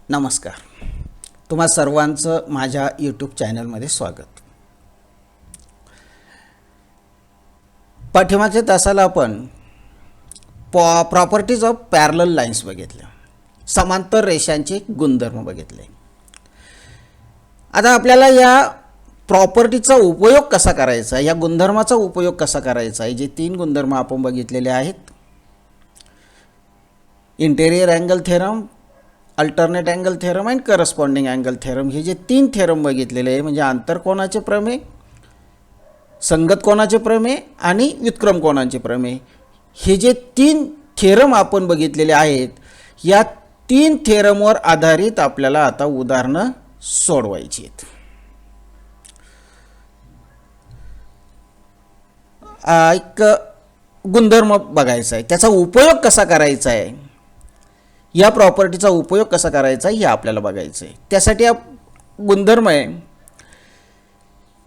नमस्कार. तुम्हा सर्वांचं माझ्या यूट्यूब चॅनलमध्ये स्वागत. पाठीमागच्या तासाला आपण प्रॉपर्टीज ऑफ पॅरलल लाईन्स बघितल्या, समांतर रेषांचे गुणधर्म बघितले. आता आपल्याला या प्रॉपर्टीचा उपयोग कसा करायचा, या गुणधर्माचा उपयोग कसा करायचा आहे, जे 3 गुणधर्म आपण बघितलेले आहेत, interior angle theorem, alternate angle theorem and corresponding angle theorem, हे जे 3 थेरम बघितलेले आहे, म्हणजे आंतरकोनाचे प्रमेय, संगत कोनाचे प्रमेय आणि व्युत्क्रम कोनाचे प्रमेय, हे जे 3 थेरम आपण बघितलेले आहेत, या 3 थेरमवर आधारित आपल्याला आता उदाहरणं सोडवायची आहेत. एक गुणधर्म बघायचा आहे, त्याचा उपयोग कसा करायचा आहे, या प्रॉपर्टीचा उपयोग कसा करायचा हे आपल्याला बघायचं आहे. त्यासाठी गुणधर्म आहे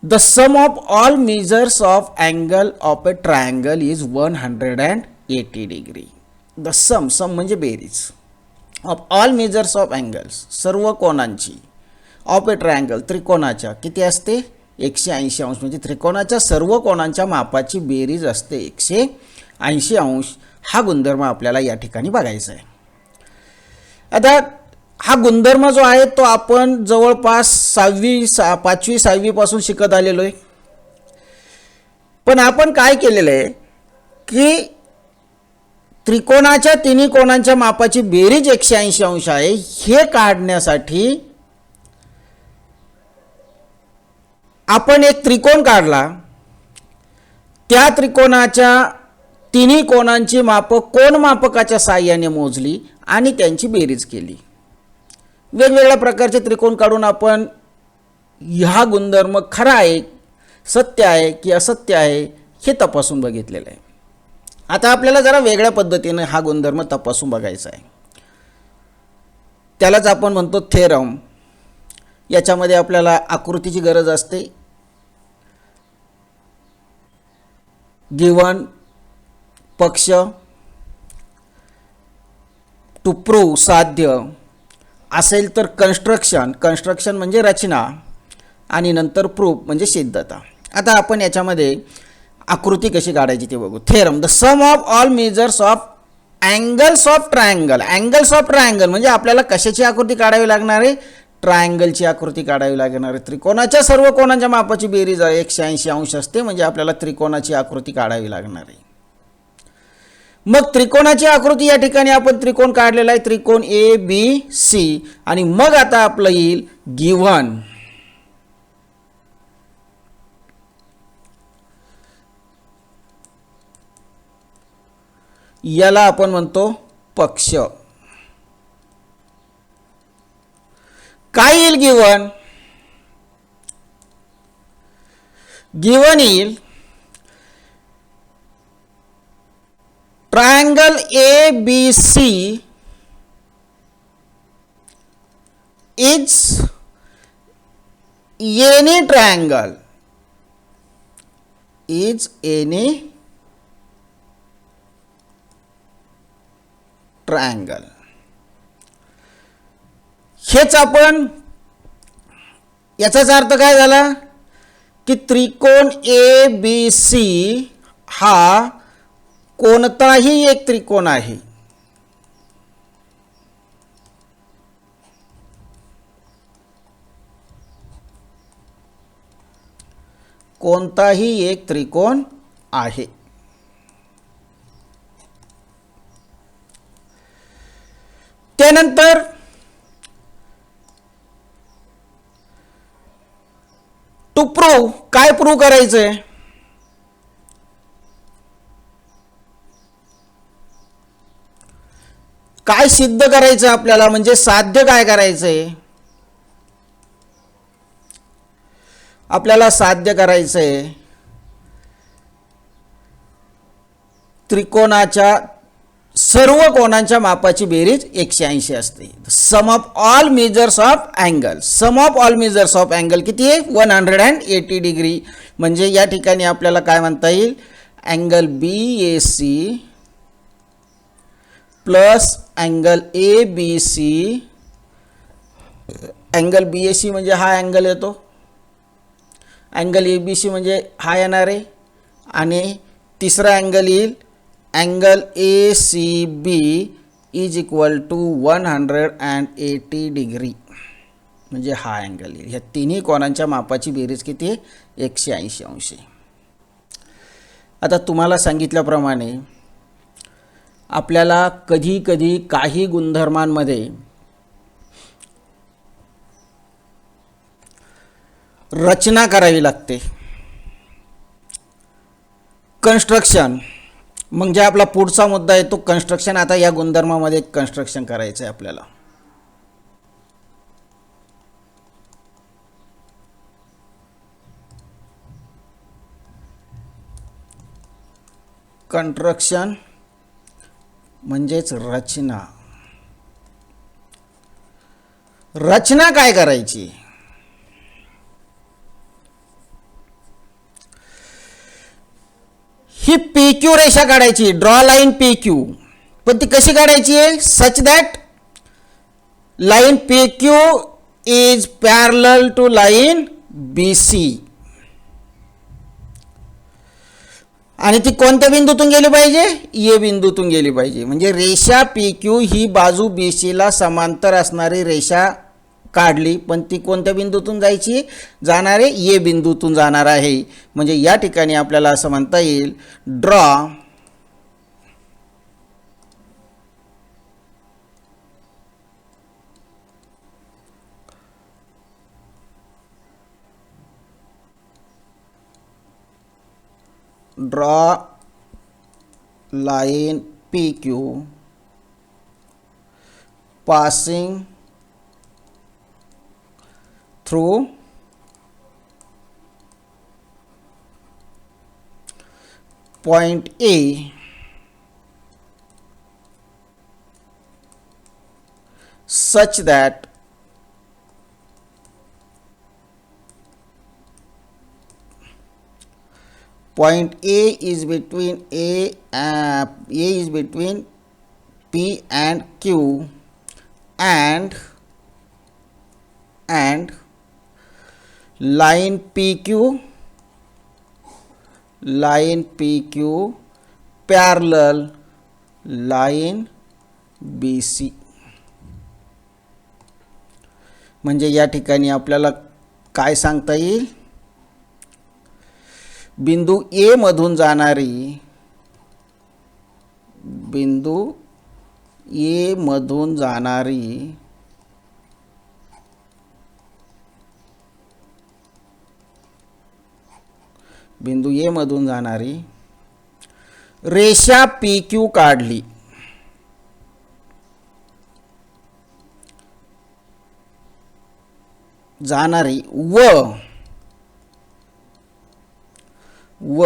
the sum of all measures of angle of a triangle is 180 degree. The sum म्हणजे बेरीज of all measures of angles, सर्व कोनांची, ऑफ अ ट्रायंगल, त्रिकोणाच्या किती असते 180 अंश, म्हणजे त्रिकोणाच्या सर्व कोनांच्या मापाची बेरीज असते 180 अंश. हा गुणधर्म आपल्याला या ठिकाणी बघायचा आहे. आता हा गुणधर्म जो आहे तो आपण जवळपास 5वी 6वी पासून शिकत आलेलो आहे. पण आपण काय केलेलं आहे की त्रिकोणाच्या तिन्ही कोनांच्या मापाची बेरीज 180 अंश आहे हे काढण्यासाठी आपण एक त्रिकोण काढला, त्या त्रिकोणाच्या तिन्ही कोनांची मापं कोनमापकाच्या साहाय्याने मोजली आणि त्यांची बेरीज केली. वेगवेगळ्या प्रकारचे त्रिकोण काढून आपण हा गुणधर्म खरा आहे, सत्य आहे की असत्य आहे हे तपासून बघितलेलं आहे. आता आपल्याला जरा वेगळ्या पद्धतीने हा गुणधर्म तपासून बघायचा आहे. त्यालाच आपण म्हणतो थेरम. याच्यामध्ये आपल्याला आकृतीची गरज असते. गिवन पक्ष, टू प्रूव्ह साध्य असेल तर कन्स्ट्रक्शन म्हणजे रचना, आणि नंतर प्रूफ म्हणजे सिद्धता. आता आपण याच्यामध्ये आकृती कशी काढायची ते बघू. Theorem the sum of all measures of angles of triangle. Angles of triangle म्हणजे आपल्याला कशाची आकृती काढावी लागणार आहे, ट्रायंगलची आकृती काढावी लागणार आहे. त्रिकोणाच्या सर्व कोनांच्या मापाची बेरीज 180 अंश असते, म्हणजे आपल्याला त्रिकोणाची आकृती काढावी लागणार आहे. मग त्रिकोणाची आकृती या ठिकाणी आपण त्रिकोण काढलेला आहे, त्रिकोण ABC, आणि मग आता आपलं येईल गिव्हन. याला आपण म्हणतो पक्ष. काय येईल गिव्हन? गिव्हन येईल triangle ABC is any triangle, is any triangle. हेच आपण, याचाच अर्थ काय झाला की त्रिकोण ABC हा कोणताही एक त्रिकोण आहे. कोणताही एक त्रिकोण आहे. त्यानंतर टू प्रूव्ह, काय प्रूव्ह करायचंय, काय सिद्ध करायचं आपल्याला, म्हणजे साध्य काय करायचंय, आपल्याला साध्य करायचंय त्रिकोणाच्या सर्व कोनांच्या मापाची बेरीज 180 असते. Sum of all measures of angle, sum of all measures of angle किती आहे 180 डिग्री. म्हणजे या ठिकाणी आपल्याला काय म्हणता येईल, angle BAC plus angle ABC angle B A C म्हणजे हा अँगल येतो, अँगल ए बी सी म्हणजे हा येणार आहे, आणि तिसरा अँगल येईल angle A C B is equal to 180 degree, म्हणजे हा अँगल येईल. ह्या तिन्ही कोणांच्या मापाची बेरीज किती आहे? 180 अंश. आता तुम्हाला सांगितल्याप्रमाणे आपल्याला कधी कधी काही गुणधर्मांमध्ये रचना करावी लागते. कन्स्ट्रक्शन म्हणजे आपला पुढचा मुद्दा आहे तो कन्स्ट्रक्शन. आता या गुणधर्मामध्ये कन्स्ट्रक्शन करायचं आहे आपल्याला. कन्स्ट्रक्शन म्हणजेच रचना. रचना काय करायची? ही पी क्यू रेषा काढायची, ड्रॉ लाईन पी क्यू. पण ती कशी काढायची आहे? Such that line P Q is parallel to line B C. आणि ती कोणत्या बिंदूतून गेली पाहिजे? ए बिंदूतून गेली पाहिजे. म्हणजे रेषा पी क्यू ही बाजू बी सीला समांतर असणारी रेषा काढली, पण ती कोणत्या बिंदूतून जायची? जाणार आहे ए बिंदूतून जाणार आहे. म्हणजे या ठिकाणी आपल्याला असं म्हणता येईल, draw line P Q passing through point A such that point A is between A is between P and Q and line PQ parallel line BC. म्हणजे या ठिकाणी आपल्याला काय सांगता येईल? बिंदू ए मधून जाणारी रेषा पी क्यू काढली. जाणारी व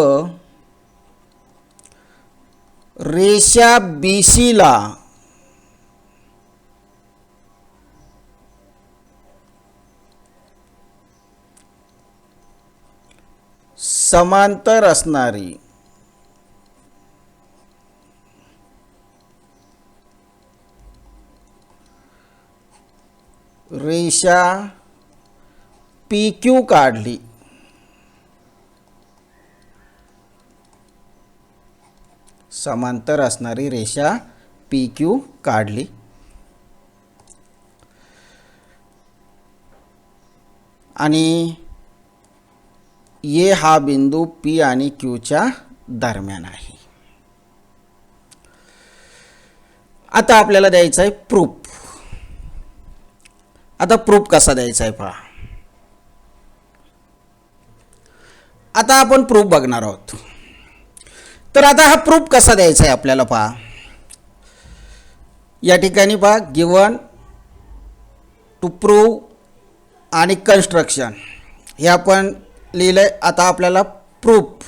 रेषा BC ला समांतर असणारी रेषा PQ काढली. समांतर असणारी रेषा PQ काढली. आणि ए हा बिंदू P आणि Q च्या दरम्यान आहे. आता आपल्याला द्यायचा आहे प्रूफ. आता प्रूफ कसा द्यायचा आहे पहा. आता आपण प्रूफ बघणार आहोत. तर आता हा प्रूफ कसा द्यायचा आहे आपल्याला पहा. या ठिकाणी पहा गिवन टू प्रूव्ह आणि कन्स्ट्रक्शन हे आपण लिहिलंय. आता आपल्याला प्रूफ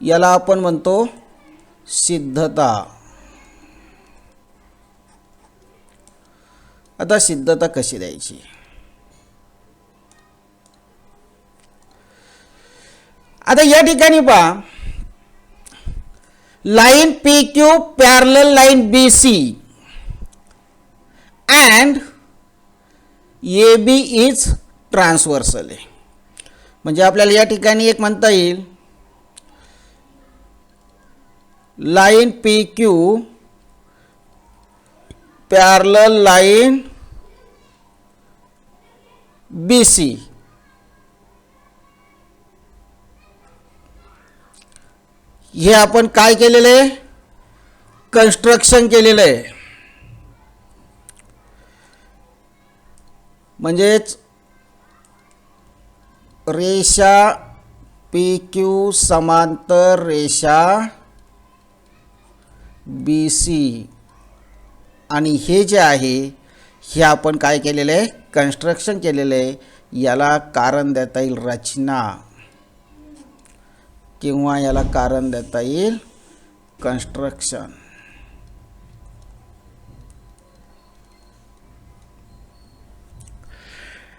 याला आपण म्हणतो सिद्धता. आता सिद्धता कशी द्यायची? आता या ठिकाणी पहा line P Q parallel line B C and A B is transversal आहे. म्हणजे आपल्याला या ठिकाणी एक म्हणता येईल line P Q parallel line B C हे आपण काय केलेलं आहे, कन्स्ट्रक्शन केलेलं आहे. म्हणजेच रेषा पी क्यू समांतर रेषा बी सी आणि हे जे आहे हे आपण काय केलेलं आहे, कन्स्ट्रक्शन केलेलं आहे. याला कारण देता येईल रचना किंवा याला कारण देता येईल कन्स्ट्रक्शन.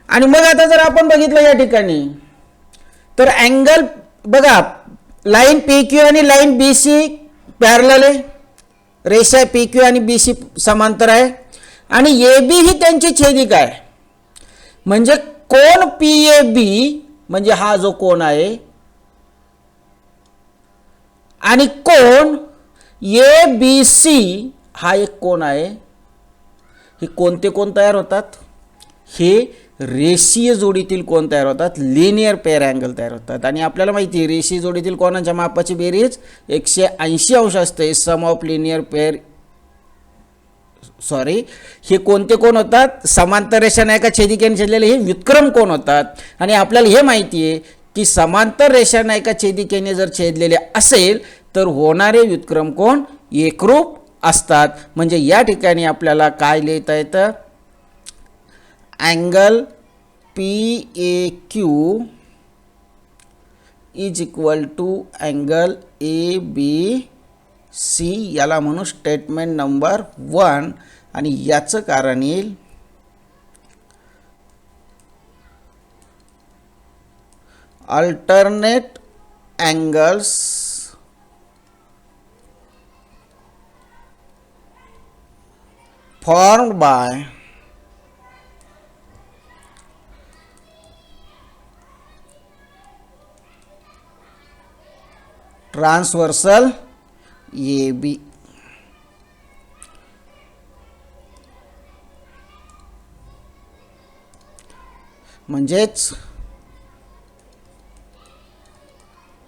आणि मग आता जर आपण बघितलं या ठिकाणी तर अँगल बघा, लाईन पी क्यू आणि लाईन बी सी पॅरलल आहे, रेषा पी क्यू आणि बी सी समांतर आहे आणि ए बी ही त्यांची छेदिका आहे. म्हणजे कोन पी ए बी म्हणजे हा जो कोन आहे आणि कोन ए बी सी हा एक कोन आहे. हे कोणते कोण तयार होतात, हे रेषीय जोडीतील कोण तयार होतात, लिनियर पेअर अँगल तयार होतात. आणि आपल्याला माहिती आहे रेषीय जोडीतील कोणाच्या मापाची बेरीज 180 अंश असते. सम ऑफ लिनियर पेअर हे कोणते कोण होतात, समांतर रेषा नायका छेदिकेने छेदलेले हे व्युत्क्रम कोण होतात. आणि आपल्याला हे माहिती आहे की समांतर रेषा नायका छेदिकेने जर छेदलेले असेल तर होणारे व्युत्क्रम कोण एकरूप असतात. म्हणजे या ठिकाणी आपल्याला काय लिहिता येतं, angle P A Q is equal to angle A B C, याला म्हणू स्टेटमेंट नंबर 1. आणि याचं कारण येईल alternate angles formed by transversal AB. म्हणजेच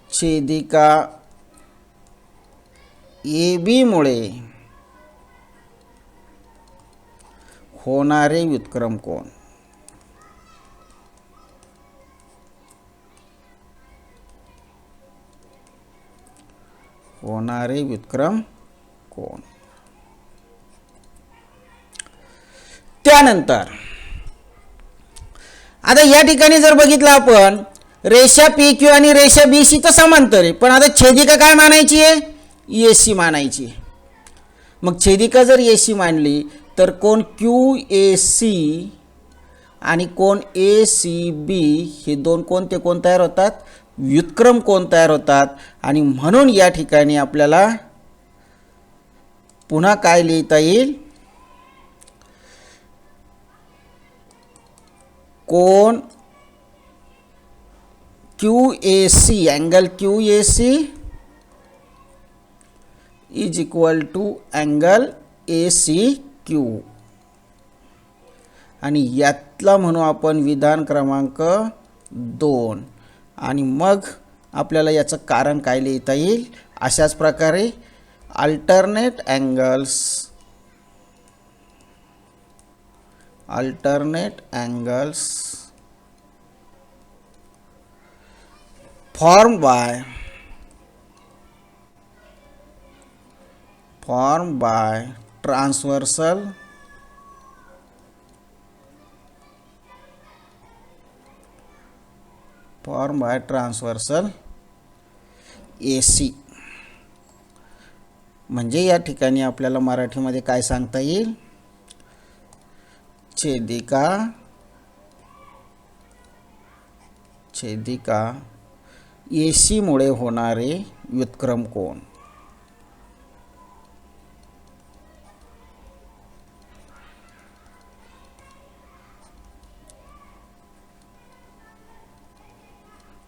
छेदिका AB मुळे होणारे व्युत्क्रम कोण. होणारे व्युत्क्रम कोण. त्यानंतर आता या ठिकाणी जर बघितलं आपण रेषा पी क्यू आणि रेषा बी सी तर समांतर आहे, पण आता छेदिका काय मानायची आहे, ए सी मानायची आहे. मग छेदिका जर ए सी मानली तर कोण क्यू ए सी आणि कोण ए सी बी हे दोन कोणते कोण तयार होतात, व्युत्क्रम कोण तयार होतात. आणि म्हणून या ठिकाणी आपल्याला पुन्हा काय लिहिता येईल, कोण Q A C angle Q A C is equal to angle A C Q. आणि यातला म्हणू आपण विधान क्रमांक 2. आणि मग आपल्याला याचं कारण काय लिहिता येईल, अशाच प्रकारे alternate angles formed by transversal AC. म्हणजे या ठिकाणी आपल्याला मराठीमध्ये काय सांगता येईल, छेदिका AC मुळे होणारे व्युत्क्रम कोण.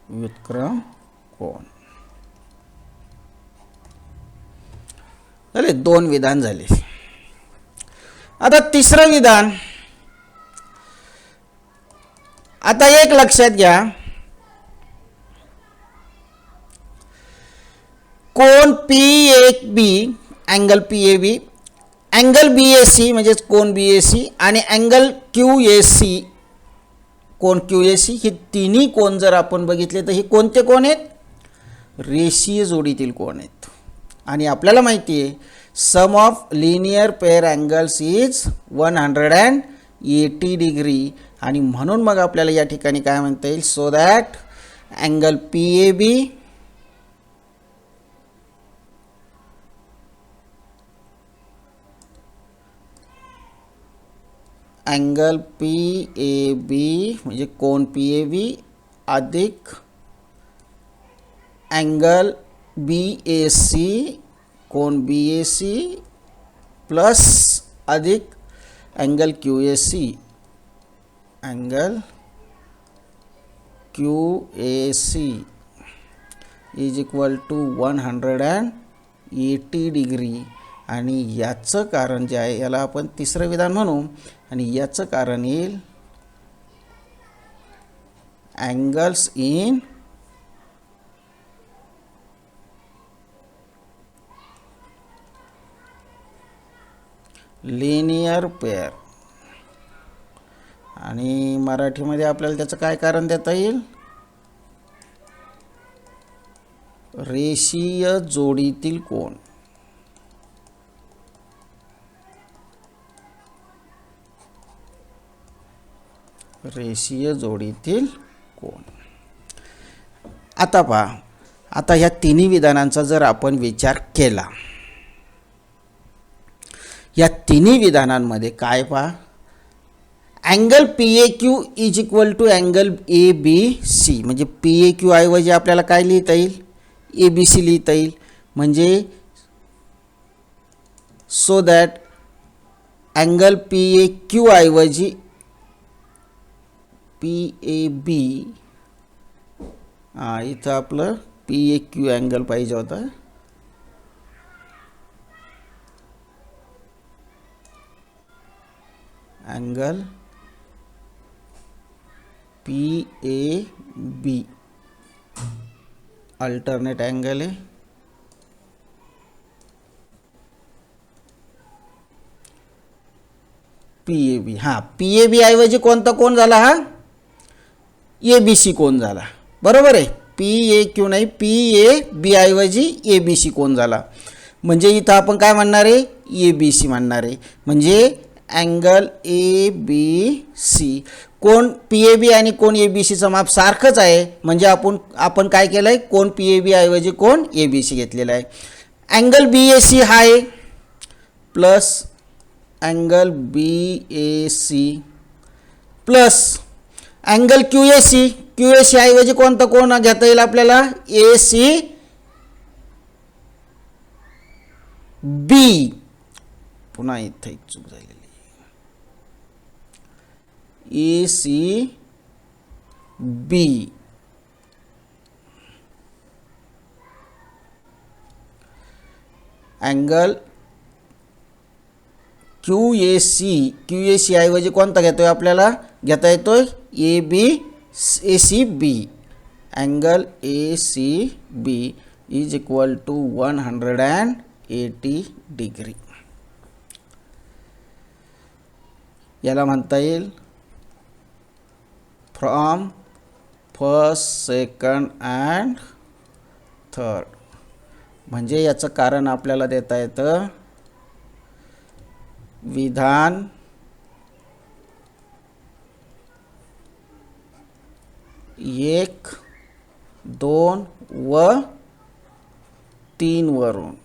व्युत्क्रम कोन. झाले 2 विधान झाले. आता तिसरं विधान. आता एक लक्षात घ्या, कोन PAB, angle PAB, angle BAC म्हणजे कोन BAC आणि अँगल QAC, कोन QAC, हे तिन्ही कोन जर आपण बघितले तर हे कोणते कोन आहेत? रेषीय जोडीतील कोन आहेत. आणि आपल्याला माहिती आहे sum of linear pair angles is 180 degree. आणि म्हणून मग आपल्याला या ठिकाणी काय म्हणता येईल? So that angle PAB angle PAB म्हणजे कोन PAB अधिक अँगल BAC कोन BAC प्लस अधिक angle QAC angle QAC is equal to 180 degree. आणि याचं कारण जे आहे याला आपण तिसरं विधान म्हणू. आणि याचं कारण येईल अँगल्स इन लिनियर पेअर. आणि मराठीमध्ये आपल्याला त्याचं काय कारण देता येईल? रेषीय जोडीतील कोन. रेषीय जोडीतील कोन. आता पहा, आता ह्या तिन्ही विधानांचा जर आपण विचार केला, या तिन्ही विधानांमध्ये काय पहा, angle PAQ is equal to angle ABC म्हणजे PAQ ऐवजी आपल्याला काय लिहिता येईल? ABC लिहिता येईल. म्हणजे सो दॅट अँगल PAQ ऐवजी PAB, इथं आपलं PAQ अँगल पाहिजे होता. अँगल PAB अल्टरनेट अँगल आहे. PAB, PAB ऐवजी कोणता कोन झाला? हा ABC कोन झाला. बरोबर आहे. PAQ नाही, PAB ऐवजी ABC कोन झाला. म्हणजे इथं आपण काय म्हणणार आहे? ABC म्हणणार आहे. म्हणजे अँगल ABC, कोन PAB आणि कोन ABCचं माप सारखंच आहे. म्हणजे आपण काय केलं आहे? कोन PAB ऐवजी कोन ABC घेतलेला आहे. अँगल BAC हा आहे plus angle BAC plus angle QAC ऐवजी कोणता कोन घेता येईल आपल्याला? ACB. पुन्हा इथे एक चूक झालेली. ACB अँगल QAC ऐवजी कोणता घेतोय आपल्याला? घेता येतोय ACB. Angle ACB is equal to 180 degree. याला म्हणता येईल from first, second and third. म्हणजे याचं कारण आपल्याला देता येतं विधान 1, 2 व 3 वरून.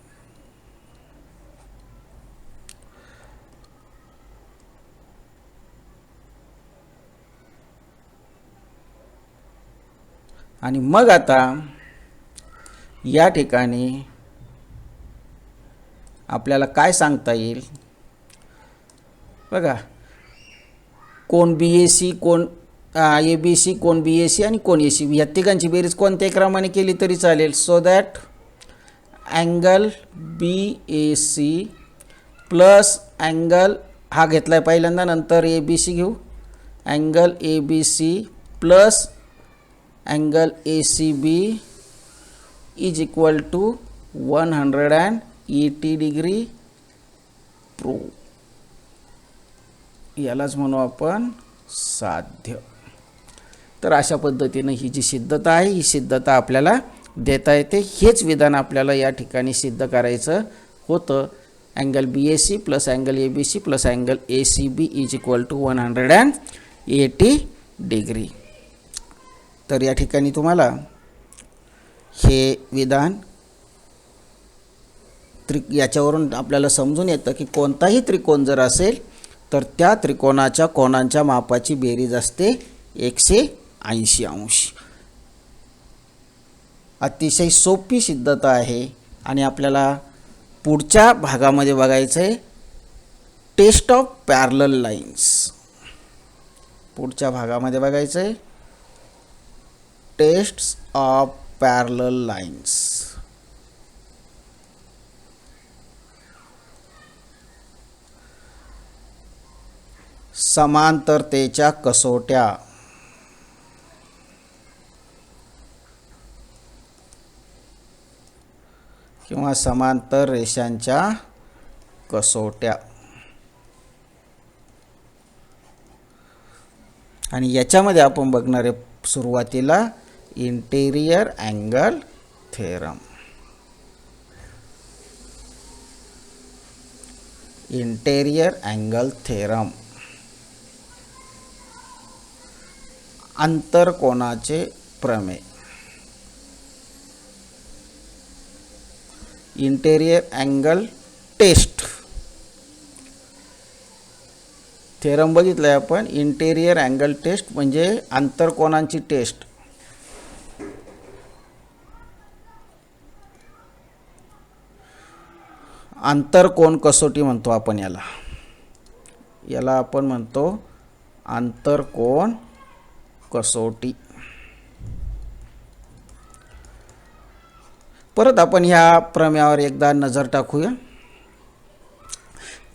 आणि मग आता या ठिकाणी आपल्याला काय सांगता येईल? बघा, कोन BAC, कोन ए बी सी, कोन बी ए सी आणि कोन ए सी बी, ह्या तिघांची बेरीज कोणत्याही क्रमाने केली तरी चालेल. So that angle B A C plus angle हा घेतला आहे पहिल्यांदा, नंतर ए बी सी घेऊ, angle A B C plus angle A C B is equal to 180 degree prove. यालाच म्हणू आपण साध्य. तर अशा पद्धतीनं ही जी सिद्धता आहे ही सिद्धता आपल्याला देता येते. हेच विधान आपल्याला या ठिकाणी सिद्ध करायचं होतं. Angle B A C plus angle A B C plus angle A C B is equal to 180 degree. तर या ठिकाणी तुम्हाला हे विधान याच्यावरून आपल्याला समजून येतं की कोणताही त्रिकोण जर असेल तर त्या त्रिकोणाच्या कोनांच्या मापाची बेरीज असते 180 अंश. अतिशय सोपी सिद्धता आहे आणि आपल्याला पुढच्या भागामध्ये बघायचं आहे टेस्ट ऑफ पॅरलल लाईन्स. पुढच्या भागामध्ये बघायचं आहे टेस्ट ऑफ पॅरलल लाईन्स. समांतरतेच्या कसोट्या. किंवा समांतर रेषांच्या कसोट्या. आणि याच्यामध्ये आपण बघणार आहे सुरुवातीला interior angle theorem. Interior angle theorem आंतरकोनाचे प्रमेय. इंटेरियर अँगल टेस्ट थेरम बघितलं आहे आपण. इंटेरियर अँगल टेस्ट म्हणजे आंतरकोनांची टेस्ट. आंतरकोन कसोटी म्हणतो आपण याला. याला आपण म्हणतो आंतरकोन कसोटी. परत आपण ह्या प्रमेयावर एकदा नजर टाकूया.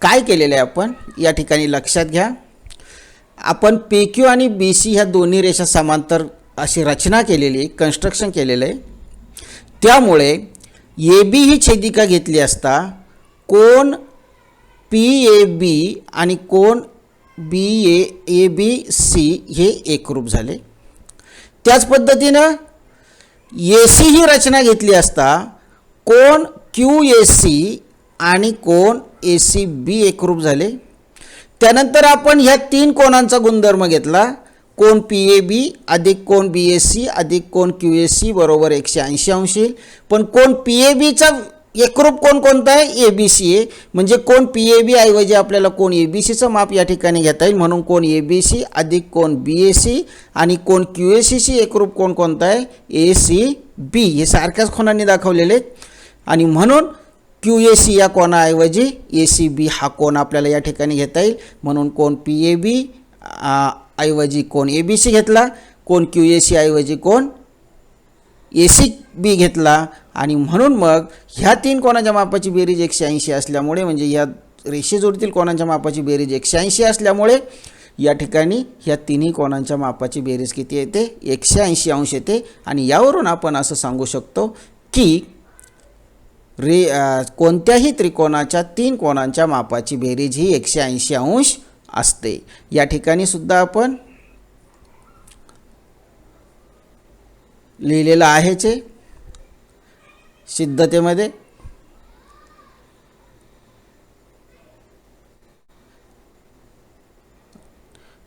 काय केलेलं आहे आपण या ठिकाणी लक्षात घ्या. आपण पी क्यू आणि बी सी ह्या दोन्ही रेषा समांतर अशी रचना केलेली, कन्स्ट्रक्शन केलेलं आहे. त्यामुळे ए बी ही छेदिका घेतली असता कोन पी ए बी आणि कोन ए बी सी हे एकरूप झाले. त्याच पद्धतीनं ए सी ही रचना घेतली असता कोन क्यू ए सी आणि कोन ए सी बी एकरूप झाले. त्यानंतर आपण ह्या तीन कोनांचा गुणधर्म घेतला. कोन पी ए बी अधिक कोन बी ए सी अधिक कोन क्यू ए सी बरोबर 180 अंश येईल. पण कोन पी ए बीचा एकरूप कोण कोणता आहे? ए बी सी आहे. म्हणजे कोन पी ए बी ऐवजी आपल्याला कोन ए बी सीचं माप या ठिकाणी घेता येईल. म्हणून कोन ए बी सी अधिक कोन बी ए सी आणि कोन क्यू ए सीची एकरूप कोण कोणता आहे? ए सी बी. हे सारख्याच कोनांनी दाखवलेले आहेत आणि म्हणून क्यू ए सी या कोणाऐवजी ए सी बी हा कोन आपल्याला या ठिकाणी घेता येईल. म्हणून कोन पी ए बी ऐवजी कोन ए बी सी घेतला, कोन क्यू ए सी ऐवजी कोन ए सी बी घेतला आणि म्हणून मग ह्या तीन कोणाच्या मापाची बेरीज 180 असल्यामुळे, म्हणजे ह्या रेषेजोडीतील कोणाच्या मापाची बेरीज 180 असल्यामुळे या ठिकाणी ह्या तिन्ही कोणांच्या मापाची बेरीज किती येते? 180 अंश येते. आणि यावरून आपण असं सांगू शकतो की कोणत्याही त्रिकोणाच्या तीन कोणांच्या मापाची बेरीज ही 180 अंश असते. या ठिकाणी सुद्धा आपण लिहिलेलं आहेच आहे सिद्धतेमध्ये.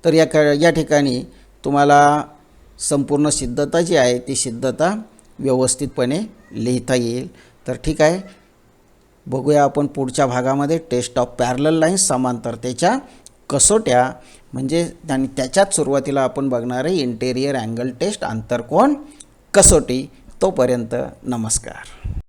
तर या ठिकाणी तुम्हाला संपूर्ण सिद्धता जी आहे ती सिद्धता व्यवस्थितपणे लिहिता येईल. तर ठीक आहे, बघूया आपण पुढच्या भागामध्ये टेस्ट ऑफ पॅरलल लाईन्स, समांतरतेच्या कसोट्या, म्हणजे आणि त्याच्यात सुरुवातीला आपण बघणार आहे इंटेरियर अँगल टेस्ट, आंतरकोन कसोटी. तोपर्यंत नमस्कार.